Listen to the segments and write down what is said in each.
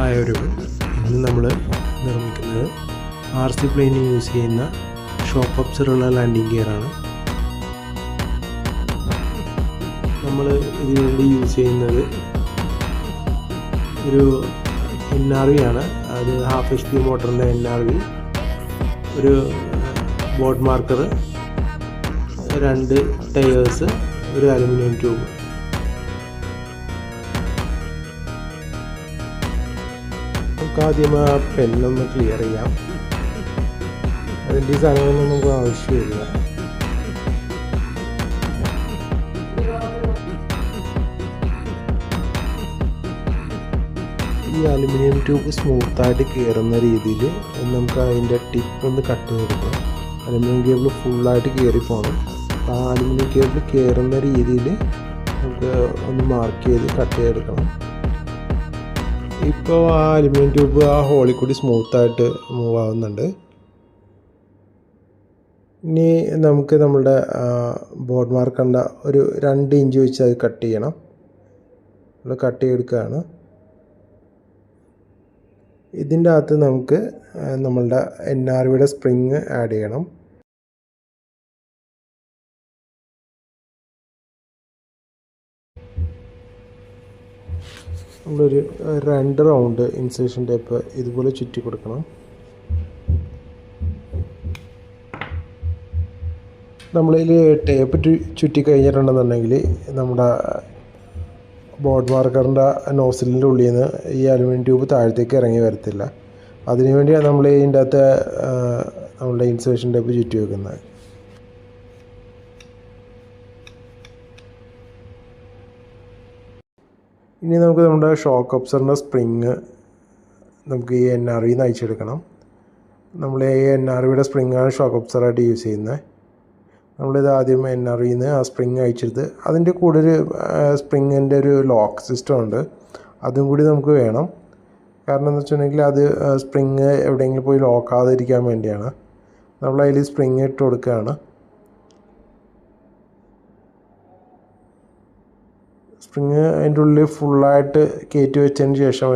ആയവരും ഇന്ന് നമ്മൾ നിർമ്മിക്കുന്നത് RC പ്ലെയിനിൽ യൂസ് ചെയ്യുന്ന ഷോക്ക് അബ്സറുള്ള ലാൻഡിംഗ് ഗിയറാണ്. നമ്മൾ ഇതിനുവേണ്ടി യൂസ് ചെയ്യുന്നത് ഒരു NRV ആണ്. അത് 1/2 HP മോട്ടറിൻ്റെ NRV, ഒരു ബോർഡ് മാർക്കർ, 2 ടയേഴ്സ്, ഒരു അലുമിനിയം ട്യൂബ്. നമുക്ക് ആദ്യം ആ പെന്നൊന്ന് ക്ലിയർ ചെയ്യാം. അതിൻ്റെ ഈ സാധനങ്ങളൊന്നും നമുക്ക് ആവശ്യമില്ല. ഈ അലുമിനിയം ട്യൂബ് സ്മൂത്തായിട്ട് കയറുന്ന രീതിയിൽ നമുക്ക് അതിൻ്റെ ടിപ്പ് ഒന്ന് കട്ട് ചെയ്തെടുക്കണം. അലുമിനിയം കേബിൾ ഫുള്ളായിട്ട് കയറി പോകണം. ആ അലുമിനിയം കേബിൾ കയറുന്ന രീതിയിൽ നമുക്ക് ഒന്ന് മാർക്ക് ചെയ്ത് കട്ട് ചെയ്തെടുക്കണം. ഇപ്പോൾ ആ അലുമിനിയം ട്യൂബ് ആ ഹോളിൽ കൂടി സ്മൂത്തായിട്ട് മൂവ് ആവുന്നുണ്ട്. ഇനി നമുക്ക് നമ്മളുടെ ബോർഡ് മാർക്കറിൻ്റെ ഒരു 2 ഇഞ്ച് വെച്ച് അത് കട്ട് ചെയ്യണം. നമ്മൾ കട്ട് ചെയ്തെടുക്കുകയാണ്. ഇതിൻ്റെ അകത്ത് നമുക്ക് നമ്മളുടെ NRVയുടെ സ്പ്രിങ് ആഡ് ചെയ്യണം. നമ്മളൊരു 2 റൗണ്ട് ഇൻസേഷൻ ടേപ്പ് ഇതുപോലെ ചുറ്റി കൊടുക്കണം. നമ്മളിൽ ടേപ്പ് ചുറ്റി കഴിഞ്ഞിട്ടുണ്ടെന്നുണ്ടെങ്കിൽ നമ്മുടെ ബോർഡ് മാർക്കറിൻ്റെ നോസിലിൻ്റെ ഉള്ളിൽ നിന്ന് ഈ അലുമിനിയം ട്യൂബ് താഴത്തേക്ക് ഇറങ്ങി വരത്തില്ല. അതിനുവേണ്ടിയാണ് നമ്മൾ ഇതിൻ്റെ അകത്ത് നമ്മളുടെ ഇൻസേഷൻ ടേപ്പ് ചുറ്റി വെക്കുന്നത്. ഇനി നമുക്ക് നമ്മുടെ ഷോക്ക് അബ്സറിൻ്റെ സ്പ്രിങ് നമുക്ക് ഈ NRVയിൽ നിന്ന് അയച്ചെടുക്കണം. നമ്മൾ ഈ NRVയുടെ സ്പ്രിങ്ങാണ് ഷോക്ക് അബ്സറായിട്ട് യൂസ് ചെയ്യുന്നത്. നമ്മളിത് ആദ്യം NRVയിൽ നിന്ന് ആ സ്പ്രിങ് അയച്ചെടുത്ത് അതിൻ്റെ കൂടെ ഒരു സ്പ്രിങ്ങിൻ്റെ ഒരു ലോക്ക് സിസ്റ്റം ഉണ്ട്. അതും കൂടി നമുക്ക് വേണം. കാരണം എന്ന് വെച്ചിട്ടുണ്ടെങ്കിൽ അത് സ്പ്രിങ് എവിടെയെങ്കിലും പോയി ലോക്കാതിരിക്കാൻ വേണ്ടിയാണ്. നമ്മളതിൽ സ്പ്രിങ് ഇട്ട് കൊടുക്കുകയാണ്. സ്പ്രിങ് അതിൻ്റെ ഉള്ളിൽ ഫുള്ളായിട്ട് കയറ്റി വെച്ചതിന് ശേഷം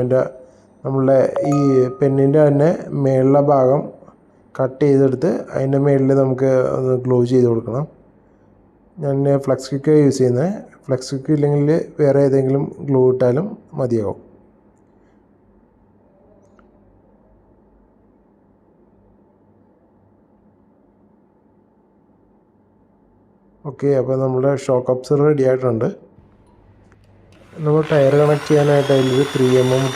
നമ്മളുടെ ഈ പെന്നിൻ്റെ തന്നെ മേളിലെ ഭാഗം കട്ട് ചെയ്തെടുത്ത് അതിൻ്റെ മേളിൽ നമുക്ക് ഒന്ന് ഗ്ലൂ ചെയ്ത് കൊടുക്കണം. ഞാൻ ഫ്ലെക്സ് ക്വിക്ക് യൂസ് ചെയ്യുന്നത്. ഫ്ലെക്സ് ക്വിക്ക് ഇല്ലെങ്കിൽ വേറെ ഏതെങ്കിലും ഗ്ലൂ ഇട്ടാലും മതിയാവും. ഓക്കെ, അപ്പോൾ നമ്മുടെ ഷോക്ക് അബ്സർ റെഡി ആയിട്ടുണ്ട്. നമ്മൾ ടയർ കണക്ട് ചെയ്യാനായിട്ട് അതിൽ 3mm